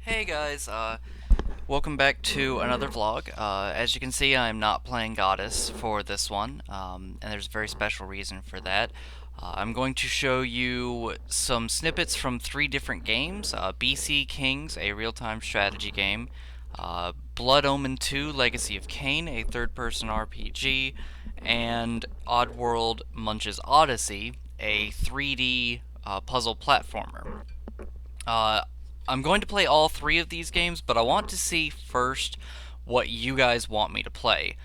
Hey guys, welcome back to another vlog. As you can see, I'm not playing Goddess for this one, and there's a very special reason for that. I'm going to show you some snippets from three different games. BC Kings, a real-time strategy game, Blood Omen 2, Legacy of Kain, a third-person RPG, and Oddworld Munchsoddysee, a 3D puzzle platformer. Uh, I'm going to play all three of these games, but I want to see first what you guys want me to play.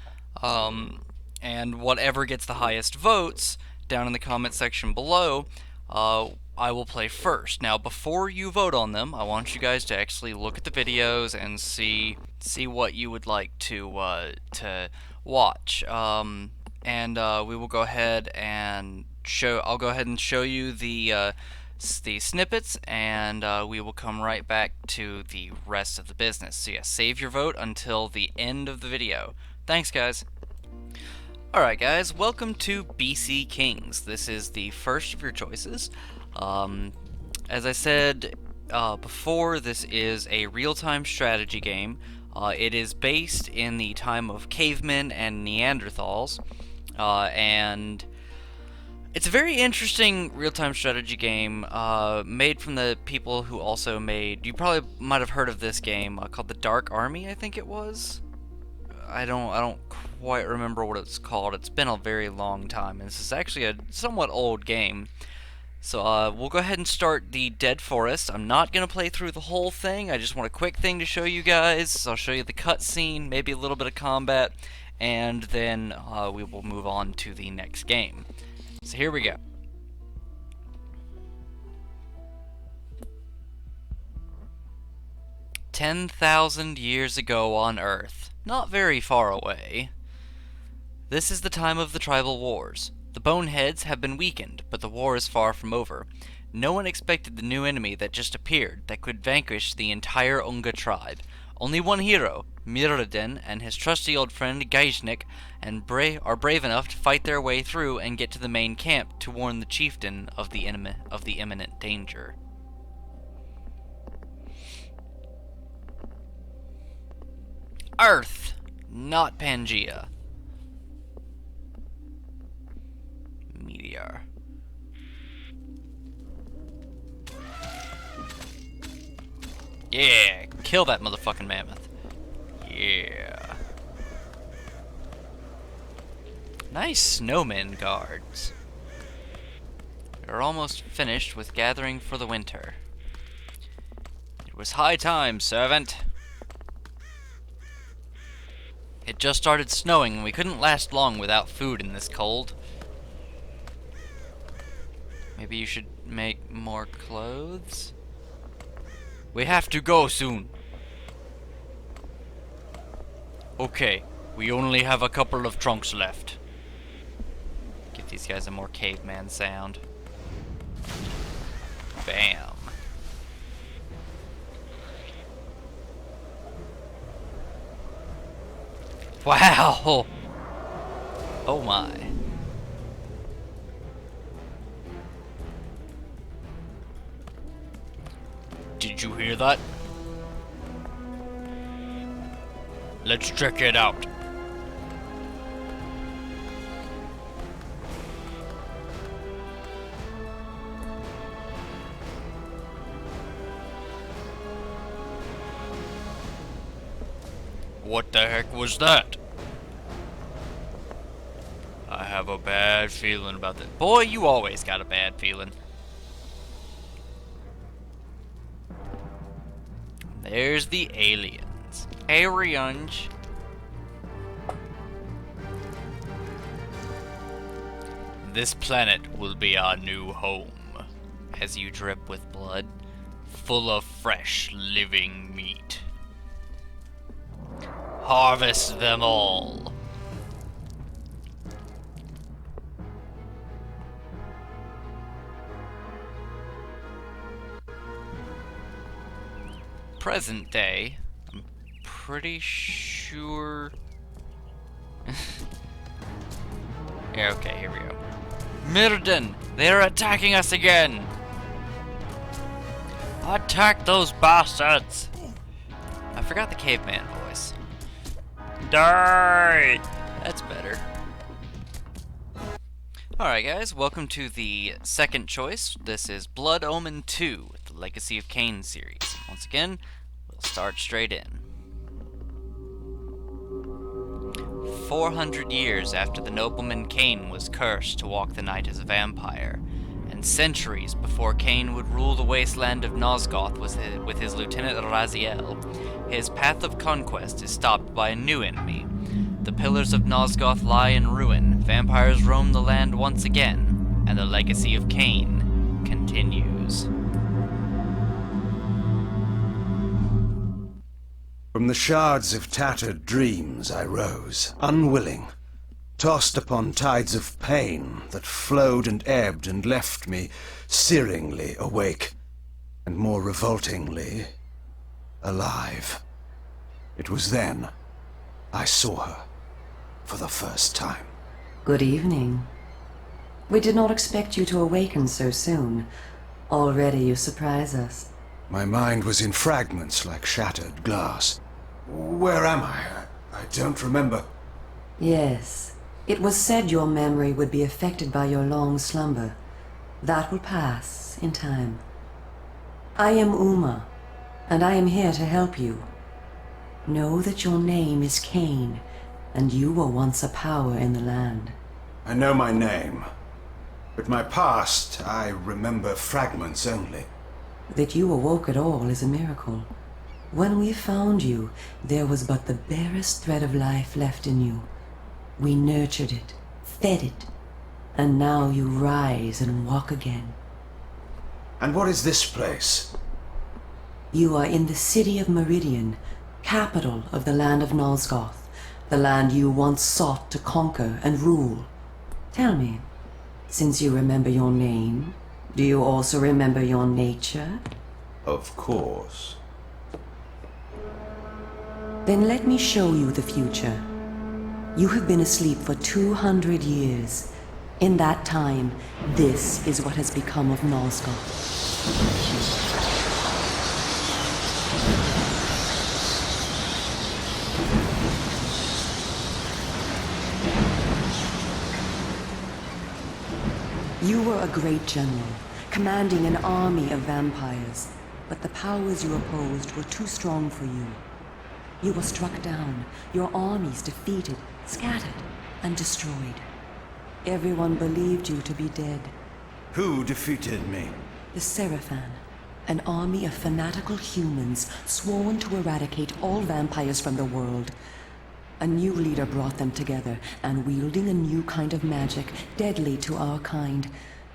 And whatever gets the highest votes down in the comment section below, I will play first. Now, before you vote on them, I want you guys to actually look at the videos and see what you would like to watch. We will go ahead and show. I'll go ahead and show you the snippets, and we will come right back to the rest of the business. So yeah, save your vote until the end of the video. Thanks, guys. Alright guys, welcome to BC Kings. This is the first of your choices. As I said before, this is a real-time strategy game. It is based in the time of cavemen and Neanderthals, and it's a very interesting real-time strategy game, made from the people who also made, you probably might have heard of this game, called The Dark Army, I think it was. I don't quite remember what it's called. It's been a very long time, and this is actually a somewhat old game. So we'll go ahead and start the Dead Forest. I'm not going to play through the whole thing. I just want a quick thing to show you guys. So I'll show you the cutscene, maybe a little bit of combat, and then we will move on to the next game. So here we go. "10,000 years ago on Earth, not very far away. This is the time of the tribal wars. The boneheads have been weakened, but the war is far from over. No one expected the new enemy that just appeared that could vanquish the entire Unga tribe. Only one hero, Mirrodin, and his trusty old friend Gaishnik are brave enough to fight their way through and get to the main camp to warn the chieftain of the imminent danger." Earth, not Pangea. Meteor. Yeah, kill that motherfucking mammoth. Yeah. Nice snowmen guards. We're almost finished with gathering for the winter. It was high time, servant. It just started snowing and we couldn't last long without food in this cold. Maybe you should make more clothes? We have to go soon. Okay, we only have a couple of trunks left. Give these guys a more caveman sound. Bam. Wow! Oh my. Did you hear that? Let's check it out. What the heck was that? I have a bad feeling about that. Boy, you always got a bad feeling. There's the aliens. Aliens. This planet will be our new home, as you drip with blood, full of fresh, living meat. Harvest them all. Present day, I'm pretty sure. Yeah, okay, here we go. Mirrodin, they're attacking us again! Attack those bastards! forgot the caveman voice. Die! That's better. Alright guys, welcome to the second choice. This is Blood Omen 2, the Legacy of Kain series. Once again, we'll start straight in. 400 years after the nobleman Kain was cursed to walk the night as a vampire, and centuries before Kain would rule the wasteland of Nosgoth with his lieutenant Raziel, his path of conquest is stopped by a new enemy. The pillars of Nosgoth lie in ruin, vampires roam the land once again, and the legacy of Kain continues. From the shards of tattered dreams I rose, unwilling, tossed upon tides of pain that flowed and ebbed and left me searingly awake, and more revoltingly, alive. It was then I saw her for the first time. Good evening. We did not expect you to awaken so soon. Already you surprise us. My mind was in fragments like shattered glass. Where am I? I don't remember. Yes. It was said your memory would be affected by your long slumber. That will pass in time. I am Uma, and I am here to help you. Know that your name is Kain, and you were once a power in the land. I know my name, but my past, I remember fragments only. That you awoke at all is a miracle. When we found you, there was but the barest thread of life left in you. We nurtured it, fed it, and now you rise and walk again. And what is this place? You are in the city of Meridian, capital of the land of Nosgoth, the land you once sought to conquer and rule. Tell me, since you remember your name, do you also remember your nature? Of course. Then let me show you the future. You have been asleep for 200 years. In that time, this is what has become of Nosgoth. You were a great general, commanding an army of vampires, but the powers you opposed were too strong for you. You were struck down, your armies defeated, scattered, and destroyed. Everyone believed you to be dead. Who defeated me? The Seraphan, an army of fanatical humans sworn to eradicate all vampires from the world. A new leader brought them together, and wielding a new kind of magic, deadly to our kind,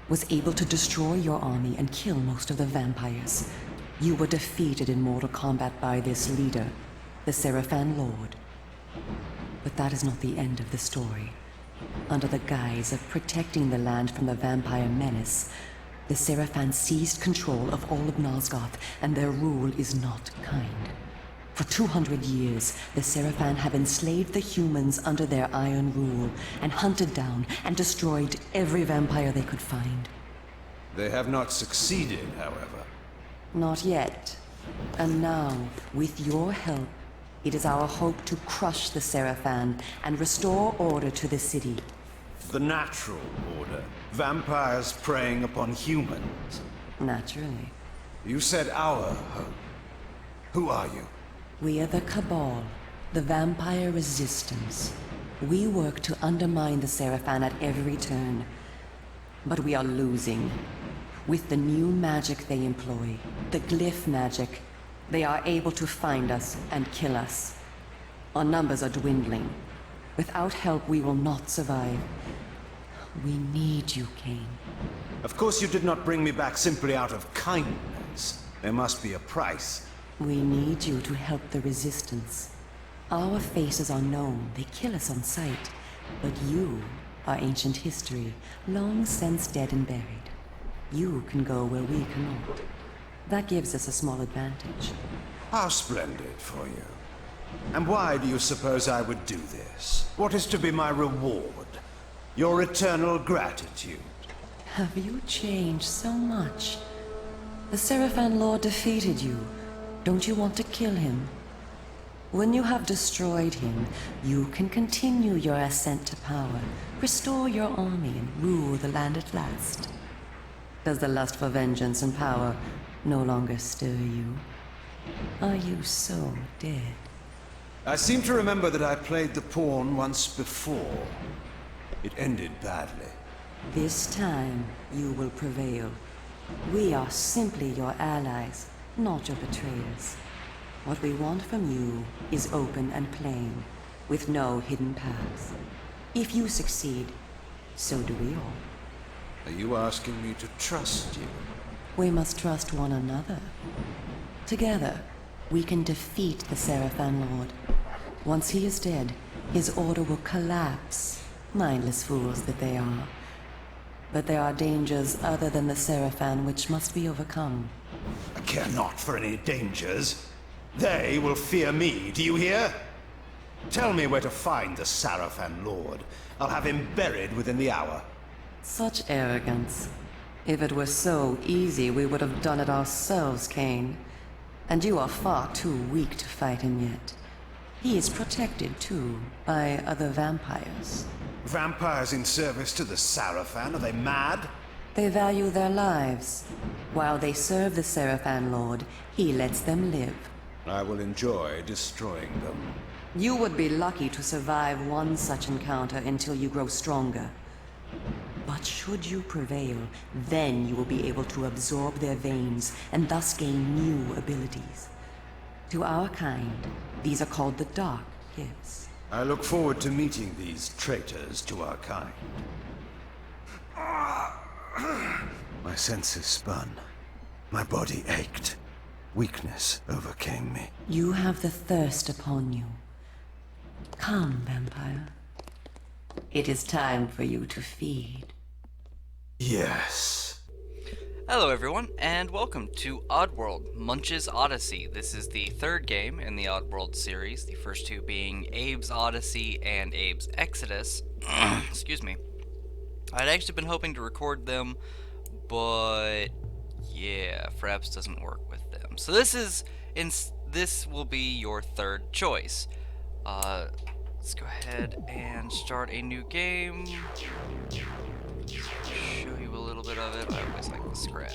was able to destroy your army and kill most of the vampires. You were defeated in mortal combat by this leader, the Seraphan Lord. But that is not the end of the story. Under the guise of protecting the land from the vampire menace, the Seraphan seized control of all of Nosgoth, and their rule is not kind. For 200 years, the Seraphan have enslaved the humans under their iron rule, and hunted down and destroyed every vampire they could find. They have not succeeded, however. Not yet. And now, with your help, it is our hope to crush the Seraphan and restore order to the city. The natural order. Vampires preying upon humans. Naturally. You said our hope. Who are you? We are the Cabal, the vampire resistance. We work to undermine the Seraphan at every turn. But we are losing. With the new magic they employ, the glyph magic, they are able to find us and kill us. Our numbers are dwindling. Without help, we will not survive. We need you, Kain. Of course you did not bring me back simply out of kindness. There must be a price. We need you to help the Resistance. Our faces are known, they kill us on sight. But you are ancient history, long since dead and buried. You can go where we cannot. That gives us a small advantage. How splendid for you. And why do you suppose I would do this? What is to be my reward? Your eternal gratitude. Have you changed so much? The Seraphan Lord defeated you. Don't you want to kill him? When you have destroyed him, you can continue your ascent to power, restore your army, and rule the land at last. Does the lust for vengeance and power no longer stir you? Are you so dead? I seem to remember that I played the pawn once before. It ended badly. This time, you will prevail. We are simply your allies, not your betrayers. What we want from you is open and plain, with no hidden paths. If you succeed, so do we all. Are you asking me to trust you? We must trust one another. Together, we can defeat the Seraphan Lord. Once he is dead, his order will collapse. Mindless fools that they are. But there are dangers other than the Seraphan which must be overcome. I care not for any dangers. They will fear me, do you hear? Tell me where to find the Seraphan Lord. I'll have him buried within the hour. Such arrogance. If it were so easy, we would have done it ourselves, Cain. And you are far too weak to fight him yet. He is protected, too, by other vampires. Vampires in service to the Seraphan? Are they mad? They value their lives. While they serve the Seraphan Lord, he lets them live. I will enjoy destroying them. You would be lucky to survive one such encounter until you grow stronger. But should you prevail, then you will be able to absorb their veins and thus gain new abilities. To our kind, these are called the Dark Gifts. I look forward to meeting these traitors to our kind. My senses spun. My body ached. Weakness overcame me. You have the thirst upon you. Come, vampire. It is time for you to feed. Yes. Hello everyone, and welcome to Oddworld, Munchsoddysee. This is the third game in the Oddworld series, the first two being Abe's Odyssey and Abe's Exodus. Excuse me. I'd actually been hoping to record them, but yeah, Fraps doesn't work with them. So this will be your third choice. Let's go ahead and start a new game. Show you a little bit of it. I always like the scrap.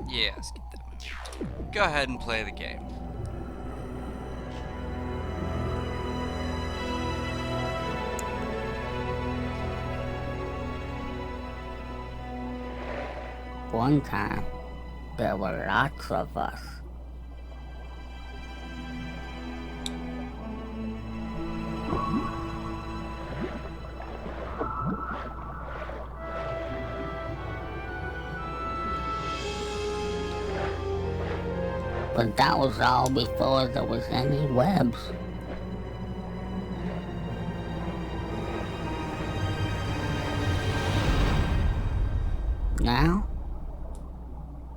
Yeah, let's get that movie. Go ahead and play the game. One time, there were lots of us. But that was all before there was any webs. Now,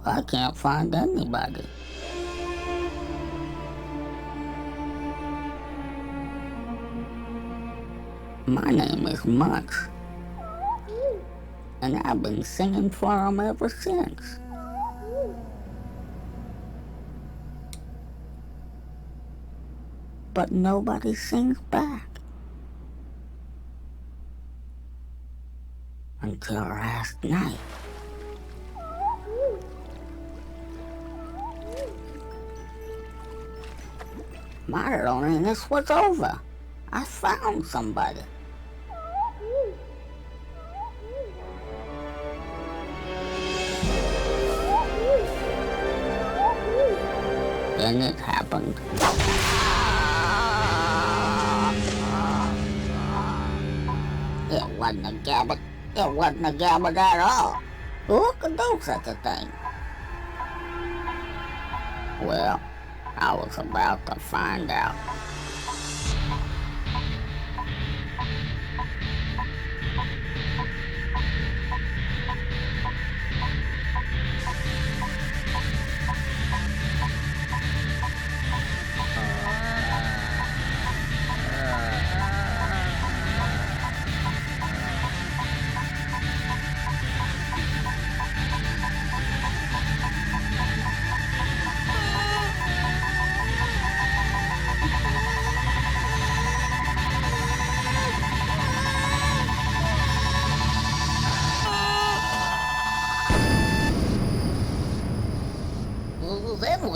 I can't find anybody. My name is Munch, and I've been singing for 'em ever since. But nobody sings back. Until last night. My loneliness was over. I found somebody. Then it happened. It wasn't a gabbard. It wasn't a gabbard at all. Who could do such a thing? Well, I was about to find out.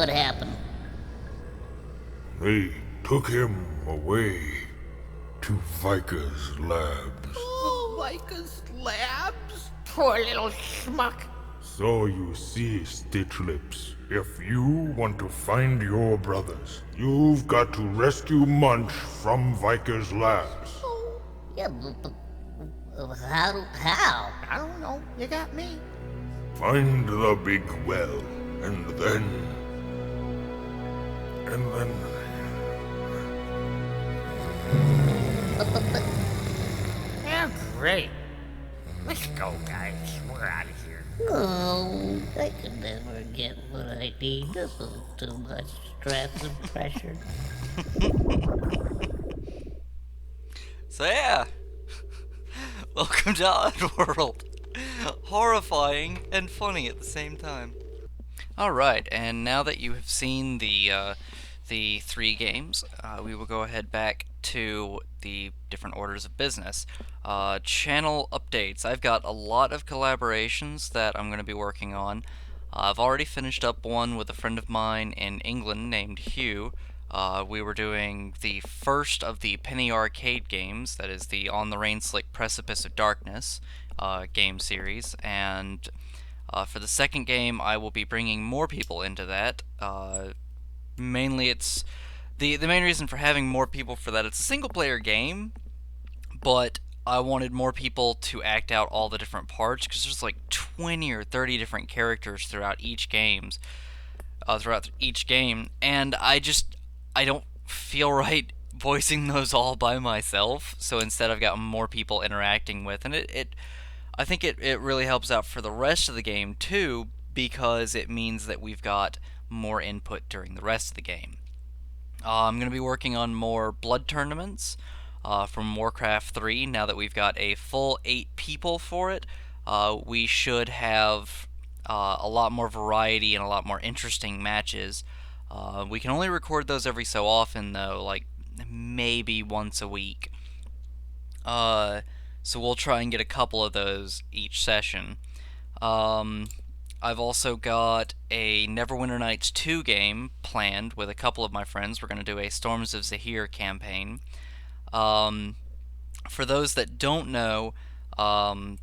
What happened? They took him away to Viker's labs. Oh, Micah's labs? Poor little schmuck. So you see, Stitch Lips, if you want to find your brothers, you've got to rescue Munch from Viker's labs. Yeah, but how? I don't know. You got me. Find the big well, and then... Yeah, great. Let's go, guys. We're out of here. Oh, I can never get what I need. This is too much stress and pressure. So yeah, welcome to Oddworld. Horrifying and funny at the same time. Alright, and now that you have seen the 3 games, we will go ahead back to the different orders of business. Channel updates. I've got a lot of collaborations that I'm going to be working on. I've already finished up one with a friend of mine in England named Hugh. We were doing the first of the Penny Arcade games, that is the On the Rain-Slick Precipice of Darkness game series, and for the second game I will be bringing more people into that. Mainly it's the main reason for having more people for that, it's a single player game, but I wanted more people to act out all the different parts, because there's like 20 or 30 different characters throughout each game, and I don't feel right voicing those all by myself, so instead I've got more people interacting with, and I think it really helps out for the rest of the game too, because it means that we've got more input during the rest of the game. I'm going to be working on more blood tournaments from Warcraft 3. Now that we've got a full 8 people for it, we should have a lot more variety and a lot more interesting matches. We can only record those every so often, though, like maybe once a week. So we'll try and get a couple of those each session. I've also got a Neverwinter Nights 2 game planned with a couple of my friends. We're going to do a Storms of Zahir campaign. For those that don't know, Neverwinter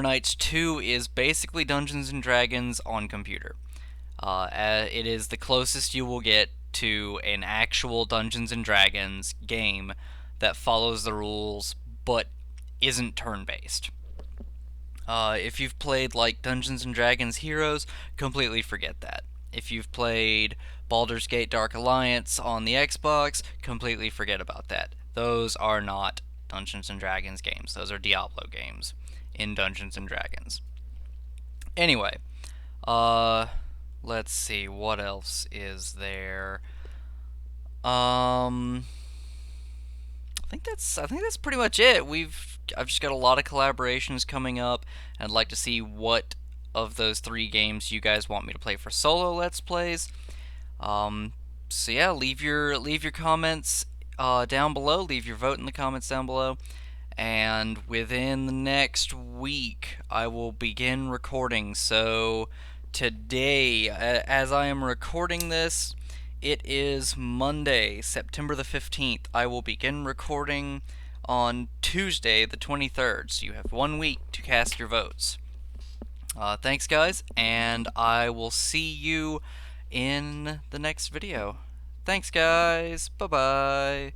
Nights 2 is basically Dungeons & Dragons on computer. It is the closest you will get to an actual Dungeons & Dragons game that follows the rules but isn't turn-based. If you've played like Dungeons & Dragons Heroes, completely forget that. If you've played Baldur's Gate Dark Alliance on the Xbox, completely forget about that. Those are not Dungeons & Dragons games. Those are Diablo games in Dungeons & Dragons. Anyway, let's see, what else is there? I think that's pretty much it. I've just got a lot of collaborations coming up, and I'd like to see what of those 3 games you guys want me to play for solo Let's Plays. So yeah, leave your comments down below. Leave your vote in the comments down below. And within the next week, I will begin recording. So today, as I am recording this, it is Monday, September the 15th. I will begin recording on Tuesday, the 23rd. So you have 1 week to cast your votes. Thanks, guys, and I will see you in the next video. Thanks, guys. Bye-bye.